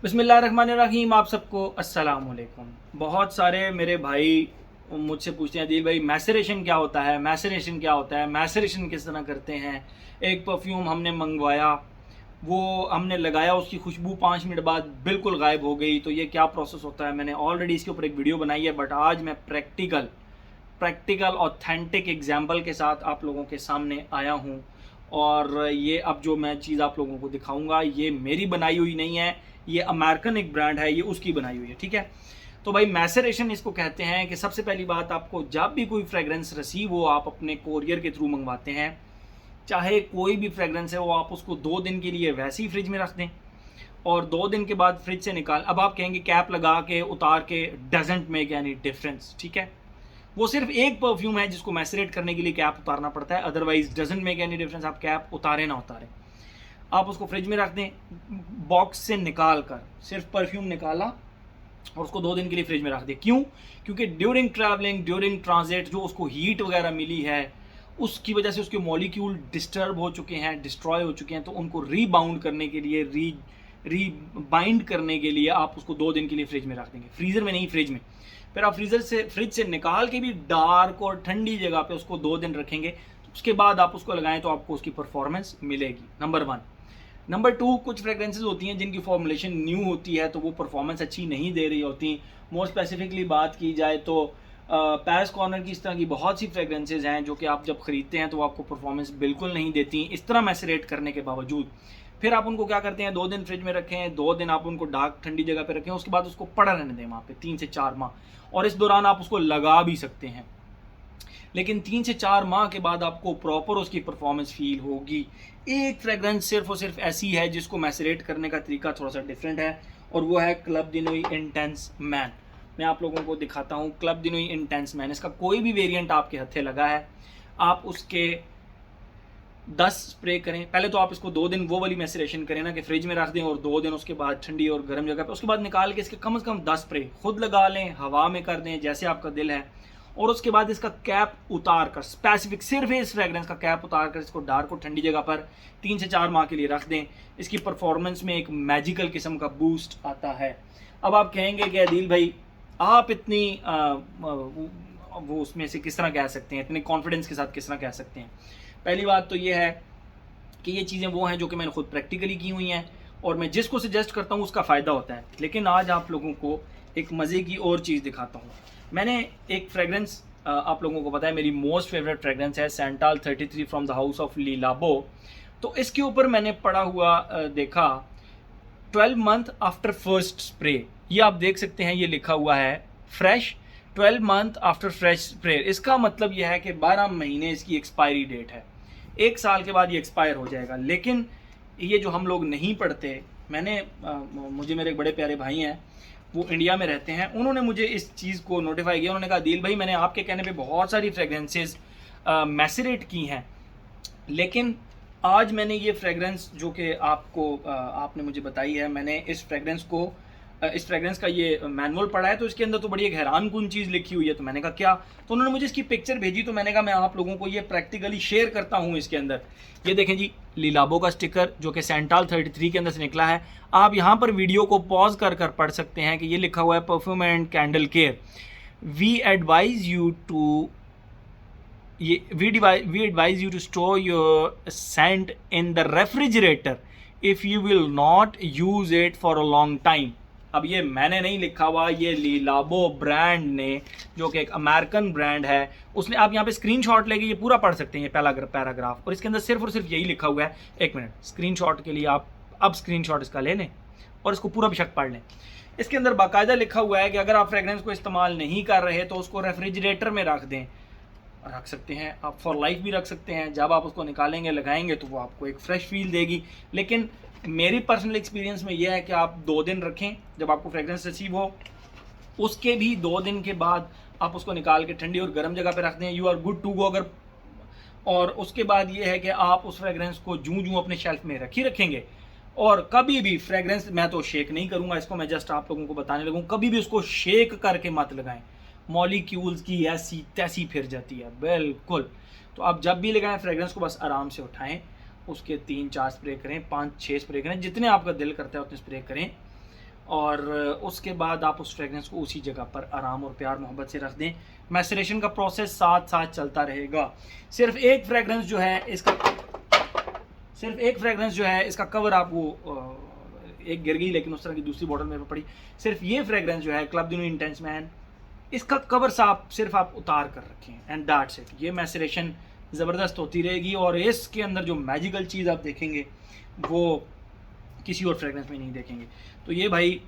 बिस्मिल्लाहिर्रहमानिर्रहीम। आप सबको अस्सलाम वालेकुम। बहुत सारे मेरे भाई मुझसे पूछते हैं, दिल भाई मैसरेशन क्या होता है, मैसरेशन क्या होता है, मैसरेशन किस तरह करते हैं। एक परफ्यूम हमने मंगवाया, वो हमने लगाया, उसकी खुशबू 5 मिनट बाद बिल्कुल गायब हो गई, तो ये क्या प्रोसेस होता है। मैंने ऑलरेडी इसके ऊपर एक वीडियो बनाई है, बट आज मैं प्रैक्टिकल ऑथेंटिक एग्जाम्पल के साथ आप लोगों के सामने आया हूँ। और ये अब जो मैं चीज़ आप लोगों को दिखाऊंगा ये मेरी बनाई हुई नहीं है, ये अमेरिकन एक ब्रांड है, ये उसकी बनाई हुई है। ठीक है, तो भाई मैसरेशन इसको कहते हैं कि सबसे पहली बात, आपको जब भी कोई फ्रेगरेंस रिसीव हो, आप अपने कोरियर के थ्रू मंगवाते हैं, चाहे कोई भी फ्रेगरेंस है वो, आप उसको 2 दिन के लिए वैसे ही फ्रिज में रख दें और 2 दिन के बाद फ्रिज से निकाल। अब आप कहेंगे कैप लगा के उतार के डजेंट मेक एनी डिफरेंस। ठीक है, वो सिर्फ एक परफ्यूम है जिसको मैसरेट करने के लिए कैप उतारना पड़ता है, otherwise doesn't make any difference. आप कैप उतारे ना उतारें, आप उसको फ्रिज में रख दें, बॉक्स से निकाल कर सिर्फ परफ्यूम निकाला और उसको 2 दिन के लिए फ्रिज में रख दें। क्यों? क्योंकि ड्यूरिंग ट्रैवलिंग, ड्यूरिंग ट्रांजिट जो उसको हीट वगैरह मिली है, उसकी वजह से उसके मॉलिक्यूल डिस्टर्ब हो चुके हैं, डिस्ट्रॉय हो चुके हैं, तो उनको रीबाउंड करने के लिए, रीबाइंड करने के लिए आप उसको 2 दिन के लिए फ्रिज में रख देंगे, फ्रीज़र में नहीं, फ्रिज में। फिर आप फ्रिज से निकाल के भी डार्क और ठंडी जगह पे उसको 2 दिन रखेंगे, उसके बाद आप उसको लगाएं तो आपको उसकी परफॉर्मेंस मिलेगी। नंबर 1। नंबर 2, कुछ फ्रेगरेंसेज होती हैं जिनकी फॉर्मुलेशन न्यू होती है तो वो परफॉर्मेंस अच्छी नहीं दे रही होती। मोर स्पेसिफिकली बात की जाए तो पैरिस कॉर्नर की इस तरह की बहुत सी फ्रेगरेंसेज हैं जो कि आप जब खरीदते हैं तो आपको परफॉर्मेंस बिल्कुल नहीं देती इस तरह मैसरेट करने के बावजूद। फिर आप उनको क्या करते हैं, 2 दिन फ्रिज में रखें, 2 दिन आप उनको डार्क ठंडी जगह पे रखें, उसके बाद उसको पड़ा रहने दें वहाँ पे 3 से 4 माह, और इस दौरान आप उसको लगा भी सकते हैं। लेकिन 3 से 4 माह के बाद आपको प्रॉपर उसकी परफॉर्मेंस फील होगी। एक फ्रेगरेंस सिर्फ और सिर्फ ऐसी है जिसको मैसरेट करने का तरीका थोड़ा सा डिफरेंट है, और वो है क्लब दी नुई इंटेंस मैन। मैं आप लोगों को दिखाता हूँ क्लब दी नुई इंटेंस मैन। इसका कोई भी वेरिएंट आपके हथे लगा है, आप उसके 10 स्प्रे करें। पहले तो आप इसको 2 दिन वो वाली मैसरेशन करें ना कि फ्रिज में रख दें, और 2 दिन उसके बाद ठंडी और गर्म जगह पे, उसके बाद निकाल के इसके कम से कम 10 स्प्रे खुद लगा लें, हवा में कर दें जैसे आपका दिल है, और उसके बाद इसका कैप उतार कर, स्पेसिफिक सिर्फ इस फ्रेगरेंस का कैप उतार कर इसको डार्क और ठंडी जगह पर 3 से 4 माह के लिए रख दें। इसकी परफॉर्मेंस में एक मैजिकल किस्म का बूस्ट आता है। अब आप कहेंगे कि अदील भाई आप इतनी वो उसमें से किस तरह कह सकते हैं, इतने कॉन्फिडेंस के साथ किस तरह कह सकते हैं। पहली बात तो ये है कि ये चीज़ें वो हैं जो कि मैंने खुद प्रैक्टिकली की हुई हैं, और मैं जिसको सजेस्ट करता हूँ उसका फ़ायदा होता है। लेकिन आज आप लोगों को एक मज़े की और चीज़ दिखाता हूँ। मैंने एक फ्रेगरेंस, आप लोगों को पता है मेरी मोस्ट फेवरेट फ्रेगरेंस है सैंटाल 33 फ्रॉम द हाउस ऑफ ली लाबो। तो इसके ऊपर मैंने पढ़ा हुआ देखा 12 मंथ आफ्टर फर्स्ट स्प्रे। ये आप देख सकते हैं, ये लिखा हुआ है fresh 12 month after fresh spray. इसका मतलब यह है कि 12 महीने इसकी एक्सपायरी डेट है, 1 साल के बाद ये एक्सपायर हो जाएगा। लेकिन ये जो हम लोग नहीं पढ़ते, मुझे मेरे एक बड़े प्यारे भाई हैं, वो इंडिया में रहते हैं, उन्होंने मुझे इस चीज़ को नोटिफाई किया। उन्होंने कहा दिल भाई मैंने आपके कहने पे बहुत सारी फ्रेगरेंसेज मैसरेट की हैं, लेकिन आज मैंने ये फ्रेगरेंस जो कि आपने मुझे बताई है, मैंने इस फ्रेगरेंस का ये मैनुअल पढ़ा है, तो इसके अंदर तो बड़ी एक हैरान कुन चीज़ लिखी हुई है। तो मैंने कहा क्या, तो उन्होंने मुझे इसकी पिक्चर भेजी, तो मैंने कहा मैं आप लोगों को ये प्रैक्टिकली शेयर करता हूँ। इसके अंदर ये देखें जी, लीलाबो का स्टिकर जो कि सैंटाल 33 के अंदर से निकला है। आप यहाँ पर वीडियो को पॉज कर कर पढ़ सकते हैं कि ये लिखा हुआ है perfume and candle care, we advise you to we advise you to store your scent in the refrigerator if you will not use it for a long time। अब ये मैंने नहीं लिखा हुआ, ये लीलाबो ब्रांड ने, जो कि एक अमेरिकन ब्रांड है, उसने, आप यहाँ पे स्क्रीनशॉट लेके ये पूरा पढ़ सकते हैं, ये पहला पैराग्राफ, और इसके अंदर सिर्फ और सिर्फ यही लिखा हुआ है। एक मिनट, स्क्रीनशॉट के लिए आप अब स्क्रीनशॉट इसका ले लें और इसको पूरा बेशक पढ़ लें। इसके अंदर बाकायदा लिखा हुआ है कि अगर आप फ्रेगरेंस को इस्तेमाल नहीं कर रहे तो उसको रेफ्रिजरेटर में रख सकते हैं, आप फॉर लाइफ भी रख सकते हैं। जब आप उसको निकालेंगे, लगाएंगे, तो वो आपको एक फ्रेश फील देगी। लेकिन मेरी पर्सनल एक्सपीरियंस में यह है कि आप 2 दिन रखें, जब आपको फ्रेगरेंस रिसीव हो उसके भी 2 दिन के बाद आप उसको निकाल के ठंडी और गर्म जगह पे रख दें, you are good to go. अगर और उसके बाद ये है कि आप उस फ्रेगरेंस को जूं अपने शेल्फ में रखेंगे, और कभी भी फ्रेगरेंस, मैं तो शेक नहीं करूँगा इसको, मैं जस्ट आप लोगों को बताने लगूँ, कभी भी उसको शेक करके मत लगाएं, मॉलिक्यूल्स की ऐसी तैसी फिर जाती है बिल्कुल। तो आप जब भी लगाएं फ्रेगरेंस को बस आराम से उठाएं, उसके 3-4 स्प्रे करें, 5-6 स्प्रे करें, जितने आपका दिल करता है उतने स्प्रे करें, और उसके बाद आप उस फ्रेगरेंस को उसी जगह पर आराम और प्यार मोहब्बत से रख दें। मैसरेशन का प्रोसेस साथ साथ चलता रहेगा। सिर्फ एक फ्रेगरेंस जो है इसका कवर आपको एक गिर गई, लेकिन उस तरह की दूसरी बॉटल में पड़ी। सिर्फ ये फ्रेगरेंस जो है क्लब दी न्यू इंटेंस मैन, इसका कवर सिर्फ आप उतार कर रखें एंड दैट्स इट। ये मैसरेशन ज़बरदस्त होती रहेगी और इसके अंदर जो मैजिकल चीज़ आप देखेंगे वो किसी और फ्रेगरेंस में नहीं देखेंगे। तो ये भाई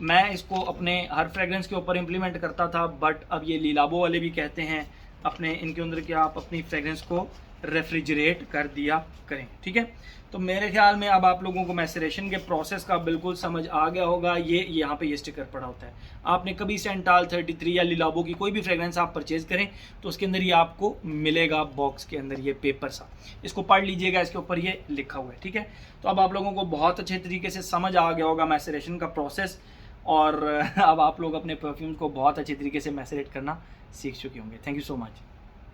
मैं इसको अपने हर फ्रेगरेंस के ऊपर इम्प्लीमेंट करता था, बट अब ये लीलाबो वाले भी कहते हैं अपने इनके अंदर कि आप अपनी फ्रेगरेंस को रेफ्रिजरेट कर दिया करें, ठीक है। तो मेरे ख्याल में अब आप लोगों को मैसरेशन के प्रोसेस का बिल्कुल समझ आ गया होगा। ये यहाँ पे ये स्टिकर पड़ा होता है। आपने कभी सेंटाल 33 या लीलाबो की कोई भी फ्रेगरेंस आप परचेज करें तो उसके अंदर ये आपको मिलेगा, बॉक्स के अंदर ये पेपर सा, इसको पढ़ लीजिएगा, इसके ऊपर ये लिखा हुआ है, ठीक है। तो अब आप लोगों को बहुत अच्छे तरीके से समझ आ गया होगा मैसरेशन का प्रोसेस, और अब आप लोग अपने परफ्यूम्स को बहुत अच्छे तरीके से मैसरेट करना सीख चुके होंगे। Thank you so much.